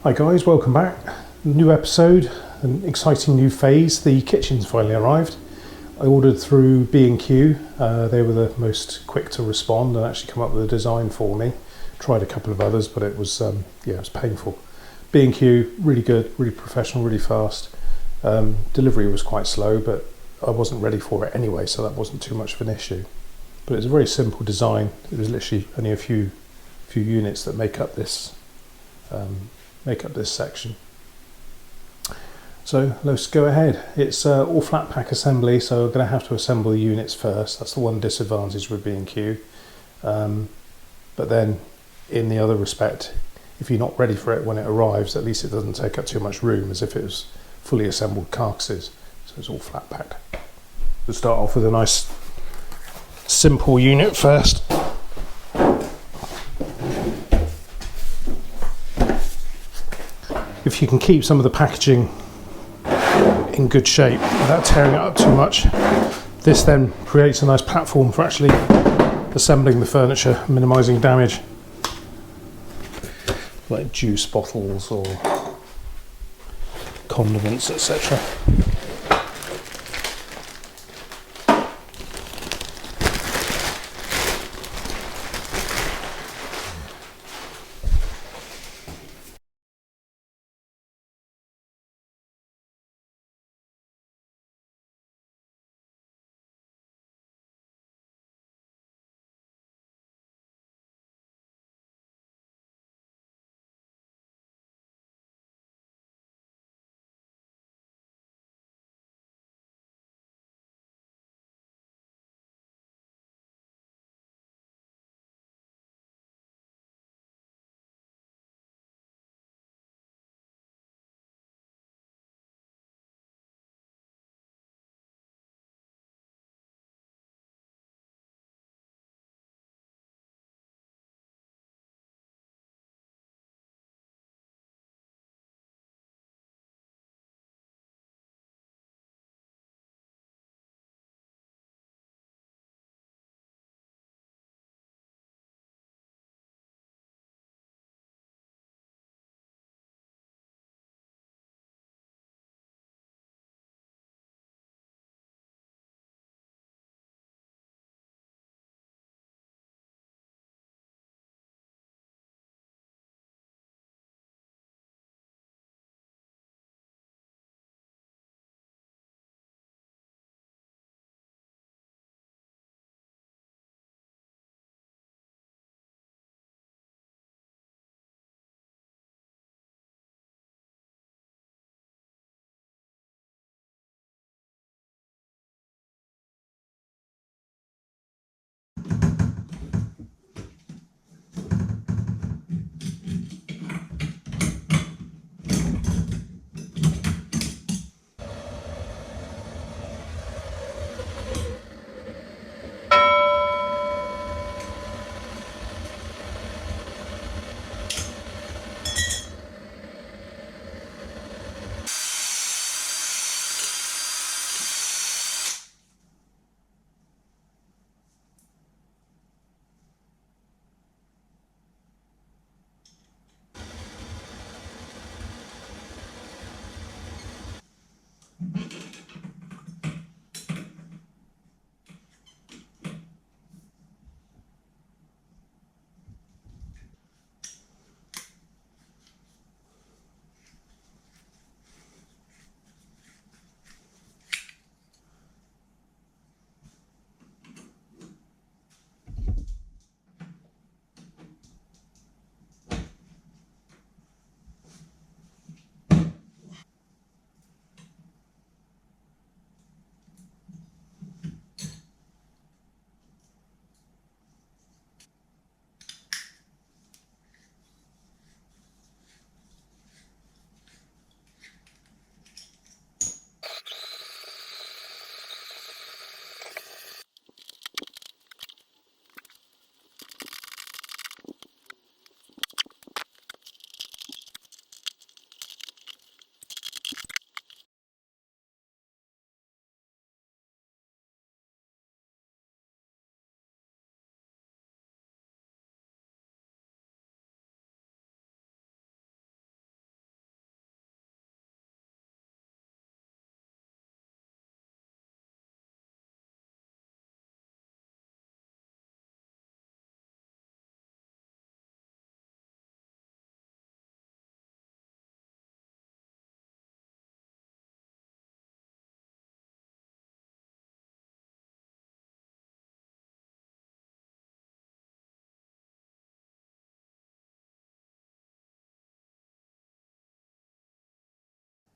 Hi guys, welcome back. New episode, an exciting new phase. The kitchen's finally arrived. I ordered through B&Q. They were the most quick to respond and actually come up with a design for me. Tried a couple of others, but it was it was painful. B&Q, really good, really professional, really fast. Delivery was quite slow, but I wasn't ready for it anyway, so that wasn't too much of an issue. But it's a very simple design. It was literally only a few units that make up this section. So let's go ahead. It's all flat pack assembly, so I'm going to have to assemble the units first. That's the one disadvantage with B&Q. But then in the other respect, if you're not ready for it when it arrives, at least it doesn't take up too much room as if it was fully assembled carcasses. So it's all flat pack. We'll start off with a nice simple unit first. If you can keep some of the packaging in good shape without tearing it up too much, this then creates a nice platform for actually assembling the furniture, minimising damage, like juice bottles or condiments, etc.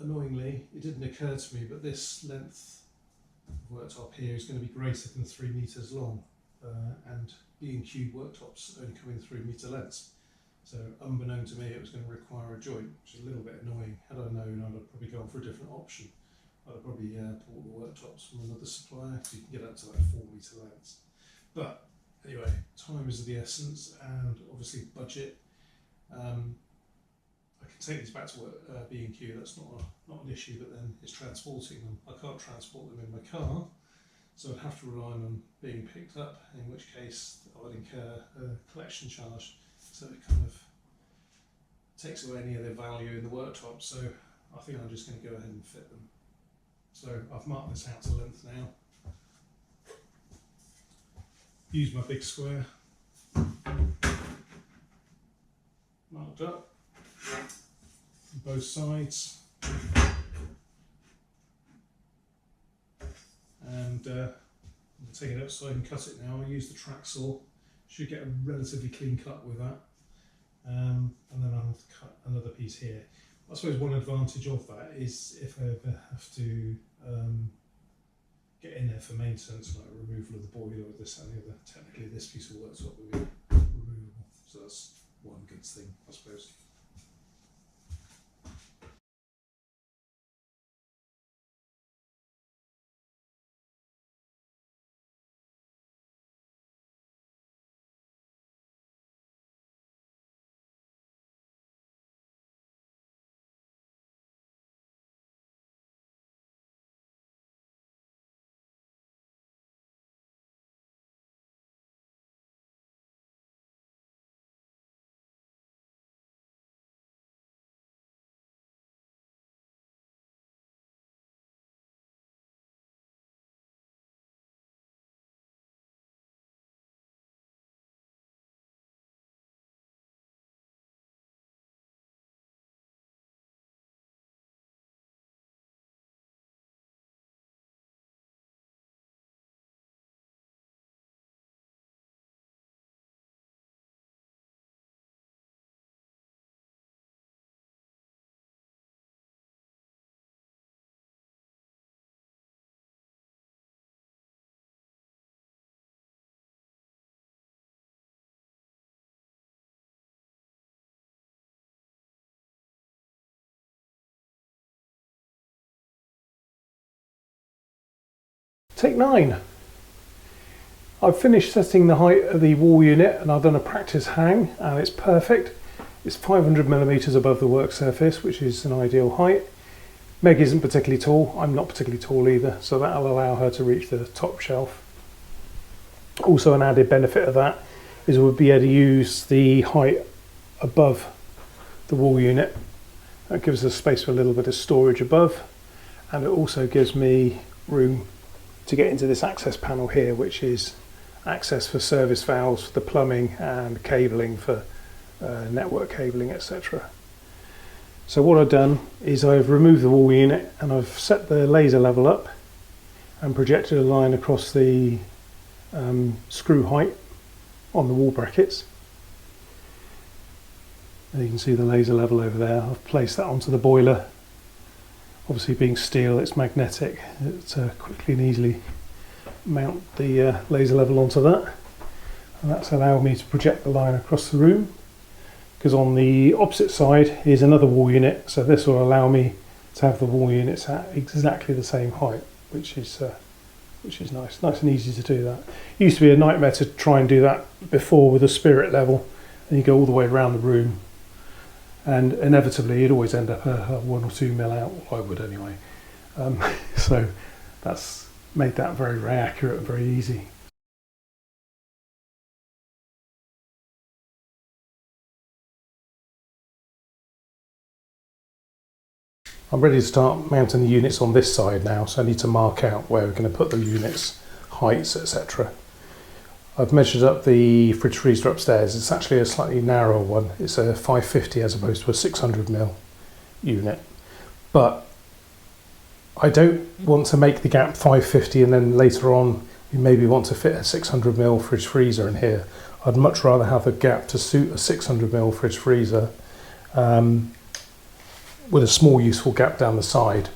annoyingly, it didn't occur to me, but this length of worktop here is going to be greater than 3 metres long, and B&Q worktops only come in 3 metre lengths. So unbeknown to me, it was going to require a joint, which is a little bit annoying. Had I known, I'd have probably gone for a different option. I'd have probably bought the worktops from another supplier, so you can get up to like 4 metre lengths. But anyway, time is of the essence, and obviously budget. I can take these back to B&Q, that's not an issue, but then it's transporting them. I can't transport them in my car, so I'd have to rely on them being picked up, in which case I'd incur a collection charge. So it kind of takes away any of their value in the worktop, so I think I'm just going to go ahead and fit them. So I've marked this out to length now. Use my big square. Marked up on both sides. And I'll take it outside and cut it now. I use the track saw. Should get a relatively clean cut with that. And then I'll have to cut another piece here. I suppose one advantage of that is if I ever have to get in there for maintenance, like removal of the boiler or this and the other, technically this piece of worktop will be removable. So that's one good thing, I suppose. Take 9. I've finished setting the height of the wall unit and I've done a practice hang and it's perfect. It's 500mm above the work surface, which is an ideal height. Meg isn't particularly tall, I'm not particularly tall either, so that'll allow her to reach the top shelf. Also an added benefit of that is we'll be able to use the height above the wall unit. That gives us space for a little bit of storage above, and it also gives me room to get into this access panel here, which is access for service valves for the plumbing and cabling for network cabling, etc. So what I've done is I've removed the wall unit and I've set the laser level up and projected a line across the screw height on the wall brackets. And you can see the laser level over there. I've placed that onto the boiler. Obviously being steel, it's magnetic. It's quickly and easily mount the laser level onto that. And that's allowed me to project the line across the room, because on the opposite side is another wall unit, so this will allow me to have the wall units at exactly the same height, which is nice and easy to do that. It used to be a nightmare to try and do that before with a spirit level, and you go all the way around the room, and inevitably you'd always end up a 1 or 2 mil out. Well, I would anyway. So that's made that very, very accurate and very easy. I'm ready to start mounting the units on this side now, so I need to mark out where we're going to put the units, heights, etc. I've measured up the fridge freezer upstairs. It's actually a slightly narrower one. It's a 550 as opposed to a 600mm unit. But I don't want to make the gap 550 and then later on you maybe want to fit a 600mm fridge freezer in here. I'd much rather have a gap to suit a 600mm fridge freezer. with a small useful gap down the side.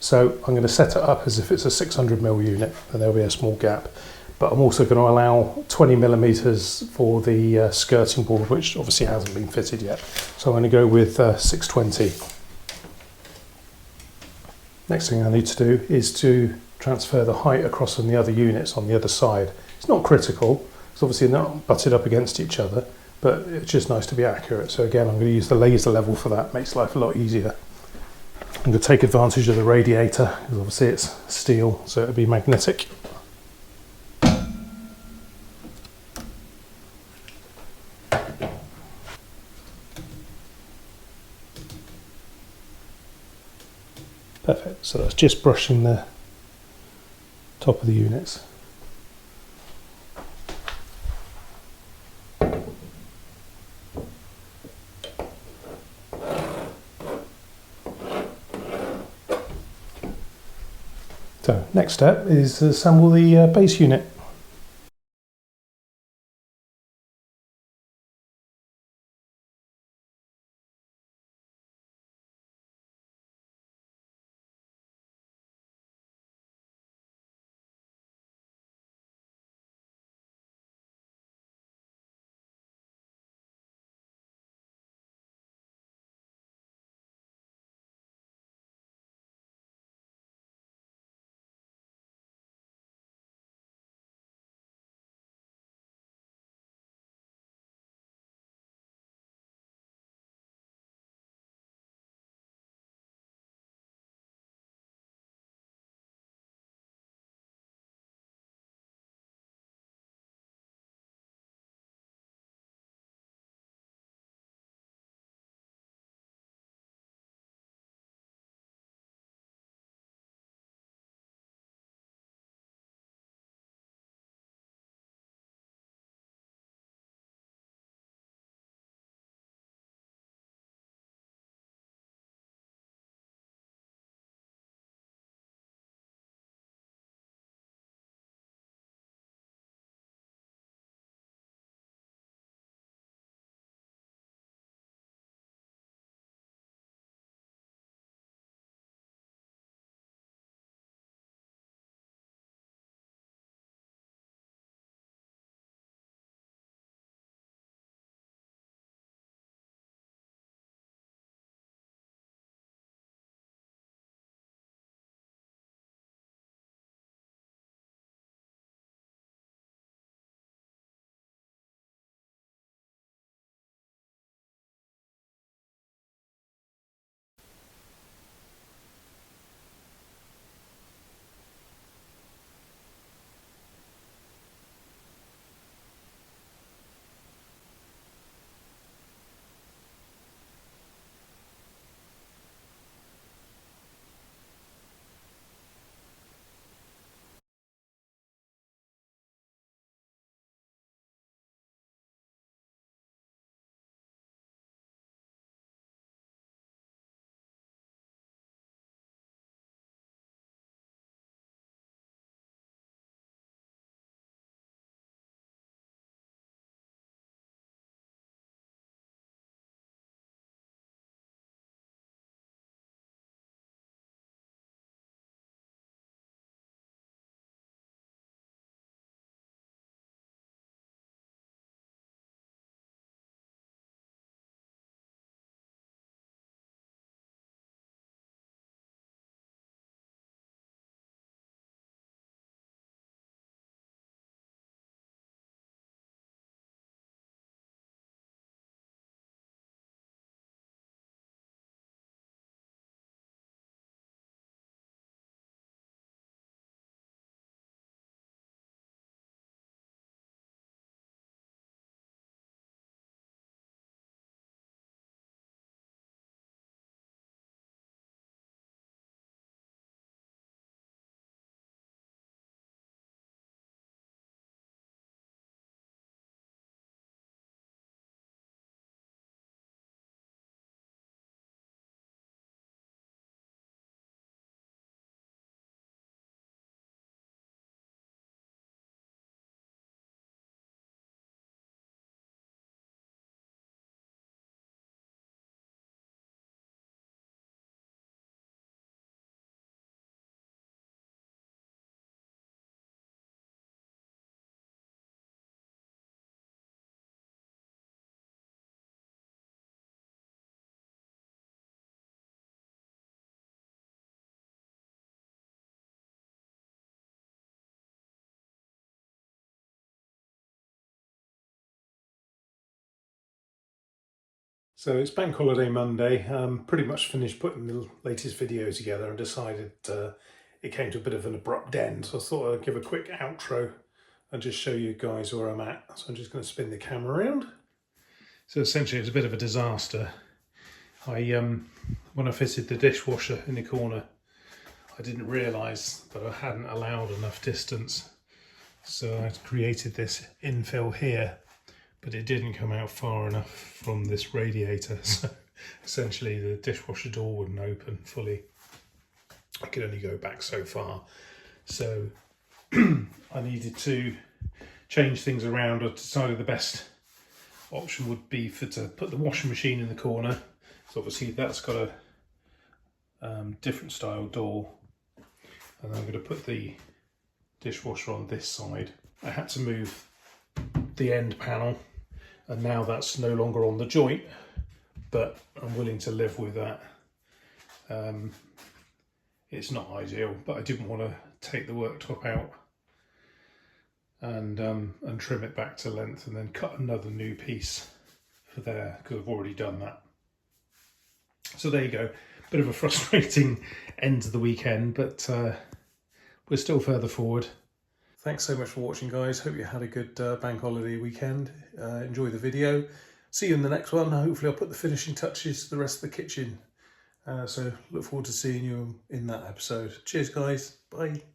So I'm going to set it up as if it's a 600mm unit, and there'll be a small gap. But I'm also going to allow 20mm for the skirting board, which obviously hasn't been fitted yet. So I'm going to go with 620. Next thing I need to do is to transfer the height across on the other units on the other side. It's not critical, it's obviously not butted up against each other, but it's just nice to be accurate. So again, I'm going to use the laser level for that, makes life a lot easier. I'm going to take advantage of the radiator, because obviously it's steel, so it'll be magnetic. Perfect, so that's just brushing the top of the units. So next step is to assemble the base unit. So it's Bank Holiday Monday. Pretty much finished putting the latest video together and decided it came to a bit of an abrupt end. So I thought I'd give a quick outro and just show you guys where I'm at. So I'm just going to spin the camera around. So essentially it's a bit of a disaster. When I fitted the dishwasher in the corner, I didn't realise that I hadn't allowed enough distance. So I created this infill here, but it didn't come out far enough from this radiator. So essentially the dishwasher door wouldn't open fully. I could only go back so far. So I needed to change things around. I decided the best option would be to put the washing machine in the corner. So obviously that's got a different style door. And I'm going to put the dishwasher on this side. I had to move the end panel, and now that's no longer on the joint, but I'm willing to live with that. It's not ideal, but I didn't want to take the worktop out and trim it back to length and then cut another new piece for there, because I've already done that. So there you go. Bit of a frustrating end to the weekend, but we're still further forward. Thanks so much for watching, guys. Hope you had a good bank holiday weekend. Enjoy the video. See you in the next one. Hopefully I'll put the finishing touches to the rest of the kitchen. So look forward to seeing you in that episode. Cheers, guys. Bye.